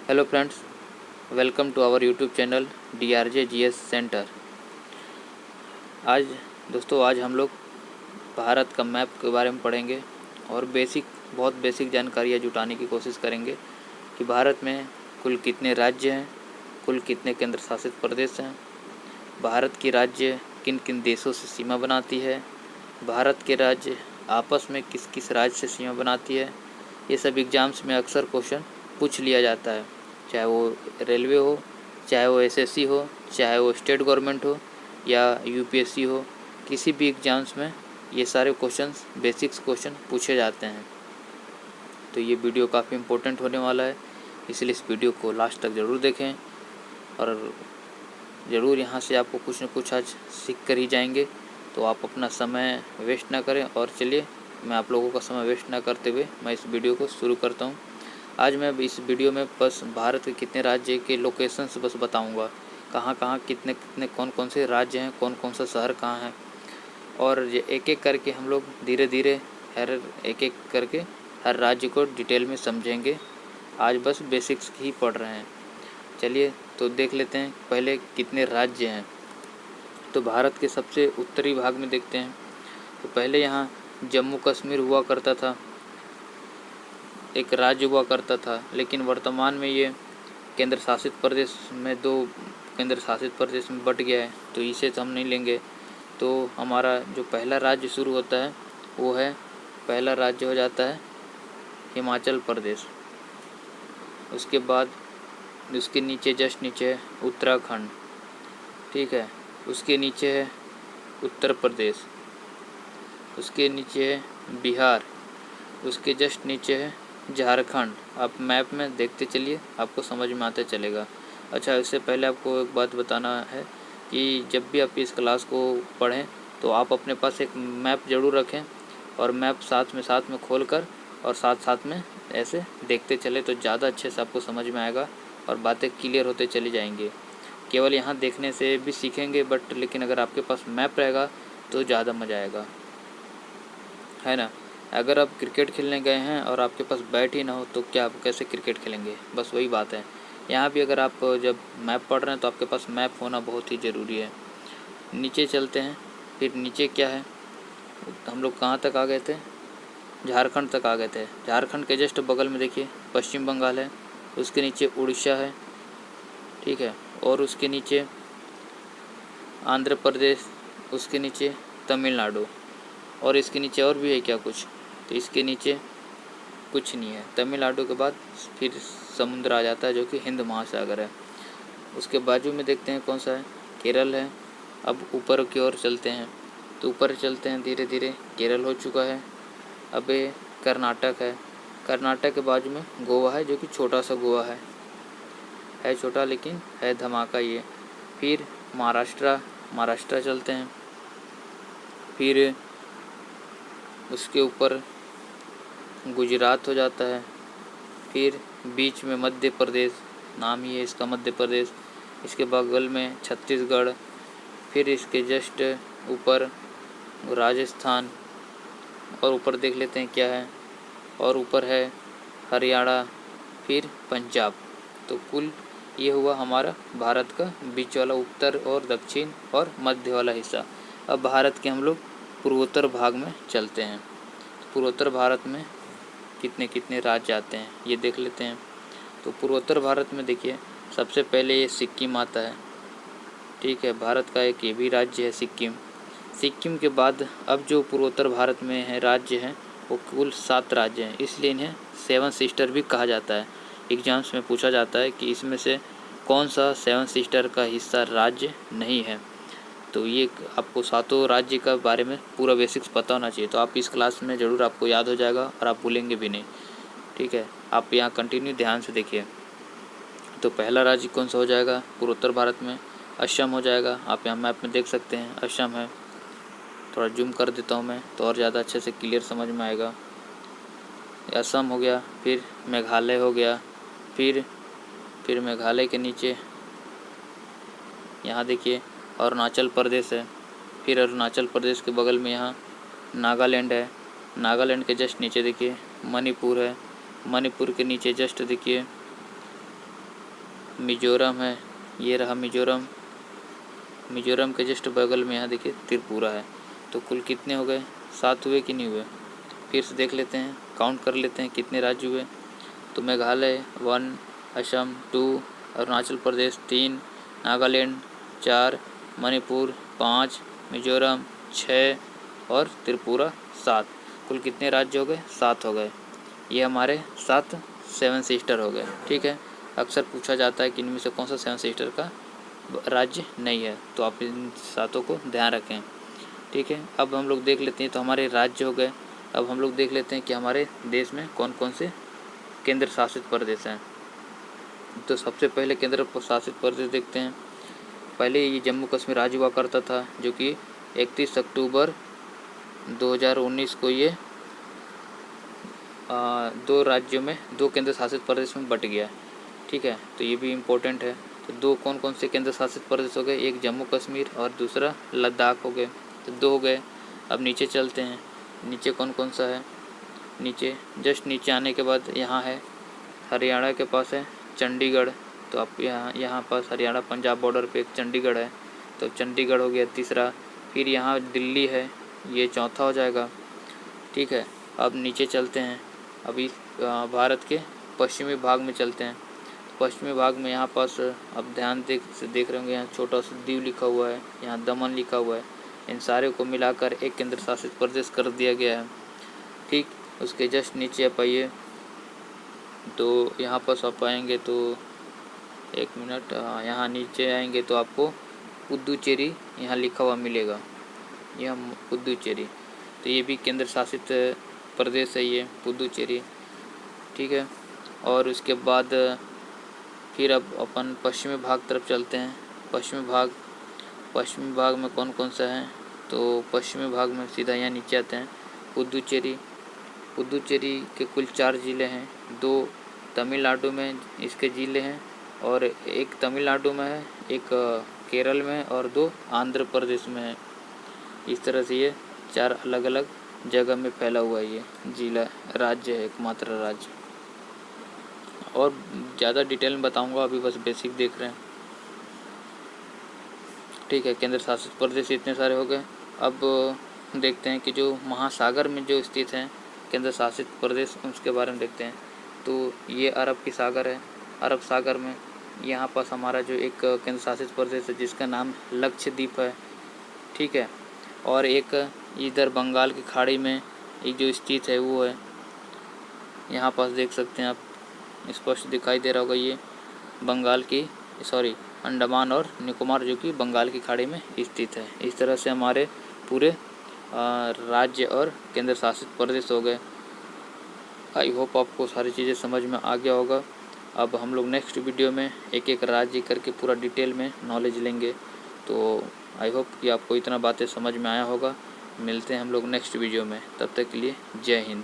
Hello friends, welcome to our YouTube channel DRJ GS centre. आज हम लोग भारत का मैप के बारे में पढ़ेंगे और बहुत बेसिक जानकारियाँ जुटाने की कोशिश करेंगे कि भारत में कुल कितने राज्य हैं, कुल कितने केंद्र शासित प्रदेश हैं, भारत की राज्य किन किन देशों से सीमा बनाती है, भारत के राज्य आपस में किस किस राज्य से सीमा बनाती है। ये सब एग्ज़ाम्स में अक्सर क्वेश्चन पूछ लिया जाता है, चाहे वो रेलवे हो, चाहे वो SSC हो, चाहे वो स्टेट गवर्नमेंट हो या UPSC हो। किसी भी एग्ज़ाम्स में ये सारे क्वेश्चंस बेसिक्स क्वेश्चन पूछे जाते हैं। तो ये वीडियो काफ़ी इम्पोर्टेंट होने वाला है, इसलिए इस वीडियो को लास्ट तक ज़रूर देखें और ज़रूर यहाँ से आपको कुछ न कुछ आज सीख कर ही जाएंगे। तो आप अपना समय वेस्ट ना करें और चलिए मैं आप लोगों का समय वेस्ट ना करते हुए मैं इस वीडियो को शुरू करता हूँ। आज मैं इस वीडियो में बस भारत के कितने राज्य के लोकेशंस बस बताऊंगा, कहाँ कहाँ कितने कितने कौन कौन से राज्य हैं, कौन कौन सा शहर कहाँ है, और ये एक एक करके हम लोग धीरे धीरे एक करके हर राज्य को डिटेल में समझेंगे। आज बस बेसिक्स ही पढ़ रहे हैं। चलिए तो देख लेते हैं पहले कितने राज्य हैं। तो भारत के सबसे उत्तरी भाग में देखते हैं। तो पहले यहाँ जम्मू कश्मीर हुआ करता था, एक राज्य हुआ करता था, लेकिन वर्तमान में ये केंद्र शासित प्रदेश में 2 केंद्र शासित प्रदेश में बट गया है। तो इसे तो हम नहीं लेंगे। तो हमारा जो पहला राज्य शुरू होता है वो है, पहला राज्य हो जाता है हिमाचल प्रदेश। उसके बाद उसके नीचे जस्ट नीचे है उत्तराखंड, ठीक है। उसके नीचे है उत्तर प्रदेश, उसके नीचे है बिहार, उसके जस्ट नीचे है झारखंड। आप मैप में देखते चलिए, आपको समझ में आते चलेगा। अच्छा, इससे पहले आपको एक बात बताना है कि जब भी आप इस क्लास को पढ़ें तो आप अपने पास एक मैप ज़रूर रखें और मैप साथ में खोल कर और साथ में ऐसे देखते चले तो ज़्यादा अच्छे से आपको समझ में आएगा और बातें क्लियर होते चली जाएंगी। केवल यहाँ देखने से भी सीखेंगे लेकिन अगर आपके पास मैप रहेगा तो ज़्यादा मज़ा आएगा, है ना। अगर आप क्रिकेट खेलने गए हैं और आपके पास बैट ही ना हो तो क्या आप कैसे क्रिकेट खेलेंगे, बस वही बात है। यहाँ भी अगर आप जब मैप पढ़ रहे हैं तो आपके पास मैप होना बहुत ही ज़रूरी है। नीचे चलते हैं, फिर नीचे क्या है, हम लोग कहाँ तक आ गए थे, झारखंड तक आ गए थे। झारखंड के जस्ट बगल में देखिए पश्चिम बंगाल है, उसके नीचे उड़ीसा है, ठीक है, और उसके नीचे आंध्र प्रदेश, उसके नीचे तमिलनाडु, और इसके नीचे और भी है क्या कुछ, तो इसके नीचे कुछ नहीं है। तमिलनाडु के बाद फिर समुद्र आ जाता है जो कि हिंद महासागर है। उसके बाजू में देखते हैं कौन सा है, केरल है। अब ऊपर की ओर चलते हैं, तो ऊपर चलते हैं धीरे धीरे, केरल हो चुका है। अब ये कर्नाटक है, कर्नाटक के बाजू में गोवा है जो कि छोटा सा गोवा है छोटा लेकिन है धमाका ये। फिर महाराष्ट्र चलते हैं, फिर उसके ऊपर गुजरात हो जाता है, फिर बीच में मध्य प्रदेश, नाम ही है इसका मध्य प्रदेश, इसके बगल में छत्तीसगढ़, फिर इसके जस्ट ऊपर राजस्थान, और ऊपर देख लेते हैं क्या है, और ऊपर है हरियाणा, फिर पंजाब। तो कुल ये हुआ हमारा भारत का बीच वाला उत्तर और दक्षिण और मध्य वाला हिस्सा। अब भारत के हम लोग पूर्वोत्तर भाग में चलते हैं। पूर्वोत्तर भारत में कितने कितने राज्य आते हैं ये देख लेते हैं। तो पूर्वोत्तर भारत में देखिए सबसे पहले ये सिक्किम आता है, ठीक है। भारत का एक ये भी राज्य है सिक्किम। सिक्किम के बाद अब जो पूर्वोत्तर भारत में है राज्य हैं वो कुल 7 राज्य हैं, इसलिए इन्हें 7 सिस्टर भी कहा जाता है। एग्जाम्स में पूछा जाता है कि इसमें से कौन सा 7 सिस्टर का हिस्सा राज्य नहीं है। तो ये आपको 7 राज्य का बारे में पूरा बेसिक्स पता होना चाहिए। तो आप इस क्लास में ज़रूर आपको याद हो जाएगा और आप भूलेंगे भी नहीं, ठीक है। आप यहाँ कंटिन्यू ध्यान से देखिए। तो पहला राज्य कौन सा हो जाएगा पूर्वोत्तर भारत में, असम हो जाएगा। आप यहाँ मैप में देख सकते हैं असम है। थोड़ा जूम कर देता हूँ मैं तो और ज़्यादा अच्छे से क्लियर समझ में आएगा। असम हो गया, फिर मेघालय हो गया, फिर मेघालय के नीचे यहाँ देखिए अरुणाचल प्रदेश है। फिर अरुणाचल प्रदेश के बगल में यहाँ नागालैंड है। नागालैंड के जस्ट नीचे देखिए मणिपुर है। मणिपुर के नीचे जस्ट देखिए मिजोरम है, ये रहा मिजोरम। मिजोरम के जस्ट बगल में यहाँ देखिए त्रिपुरा है। तो कुल कितने हो गए, 7 हुए कि नहीं हुए। फिर से देख लेते हैं, काउंट कर लेते हैं कितने राज्य हुए। तो मेघालय 1, असम 2, अरुणाचल प्रदेश 3, नागालैंड 4, मणिपुर 5, मिजोरम 6 और त्रिपुरा 7। कुल कितने राज्य हो गए, 7 हो गए। ये हमारे 7 7 सिस्टर हो गए। ठीक है, अक्सर पूछा जाता है कि इनमें से कौन सा 7 सिस्टर का राज्य नहीं है, तो आप इन 7 को ध्यान रखें। ठीक है, अब हम लोग देख लेते हैं, तो हमारे राज्य हो गए। अब हम लोग देख लेते हैं कि हमारे देश में कौन कौन से केंद्र शासित प्रदेश हैं। तो सबसे पहले केंद्र शासित प्रदेश देखते हैं। पहले ये जम्मू कश्मीर राज्य हुआ करता था, जो कि 31 अक्टूबर 2019 को ये 2 राज्यों में, 2 केंद्र शासित प्रदेश में बट गया। ठीक है, तो ये भी इम्पोर्टेंट है। तो 2 कौन कौन से केंद्र शासित प्रदेश हो गए, एक जम्मू कश्मीर और दूसरा लद्दाख हो गए। तो 2 हो गए। अब नीचे चलते हैं, नीचे कौन कौन सा है। नीचे जस्ट नीचे आने के बाद यहाँ है हरियाणा के पास है चंडीगढ़। तो आप यहाँ पास हरियाणा पंजाब बॉर्डर पे एक चंडीगढ़ है, तो चंडीगढ़ हो गया तीसरा। फिर यहाँ दिल्ली है, ये चौथा हो जाएगा। ठीक है, अब नीचे चलते हैं। अभी भारत के पश्चिमी भाग में चलते हैं। पश्चिमी भाग में यहाँ पास अब ध्यान देख रहे होंगे, यहाँ छोटा सा दीव लिखा हुआ है, यहाँ दमन लिखा हुआ है। इन सारे को मिलाकर एक केंद्र शासित प्रदेश कर दिया गया है। ठीक, उसके जस्ट नीचे आप आइए, तो यहाँ पास आप आएंगे तो 1 मिनट, यहाँ नीचे आएंगे तो आपको पुदुचेरी यहाँ लिखा हुआ मिलेगा, यह पुदुचेरी। तो ये भी केंद्र शासित प्रदेश है, ये पुदुचेरी। ठीक है, और उसके बाद फिर अब अपन पश्चिमी भाग तरफ चलते हैं। पश्चिमी भाग में कौन कौन सा है, तो पश्चिमी भाग में सीधा यहाँ नीचे आते हैं। पुदुचेरी के कुल 4 ज़िले हैं, 2 तमिलनाडु में इसके ज़िले हैं, और एक तमिलनाडु में है, एक केरल में, और 2 आंध्र प्रदेश में है। इस तरह से ये 4 अलग अलग जगह में फैला हुआ है, ये जिला राज्य है, एकमात्र राज्य। और ज़्यादा डिटेल में बताऊंगा, अभी बस बेसिक देख रहे हैं। ठीक है, केंद्र शासित प्रदेश इतने सारे हो गए। अब देखते हैं कि जो महासागर में जो स्थित हैं केंद्र शासित प्रदेश, उसके बारे में देखते हैं। तो ये अरब की सागर है। अरब सागर में यहाँ पास हमारा जो एक केंद्र शासित प्रदेश है, जिसका नाम लक्षद्वीप है। ठीक है, और एक इधर बंगाल की खाड़ी में एक जो स्थित है वो है, यहाँ पास देख सकते हैं आप, स्पष्ट दिखाई दे रहा होगा, ये अंडमान और निकोबार, जो कि बंगाल की खाड़ी में स्थित है। इस तरह से हमारे पूरे राज्य और केंद्र शासित प्रदेश हो गए। आई होप आपको सारी चीज़ें समझ में आ गया होगा। अब हम लोग नेक्स्ट वीडियो में एक एक राज्य करके पूरा डिटेल में नॉलेज लेंगे। तो आई होप कि आपको इतना बातें समझ में आया होगा। मिलते हैं हम लोग नेक्स्ट वीडियो में, तब तक के लिए जय हिंद।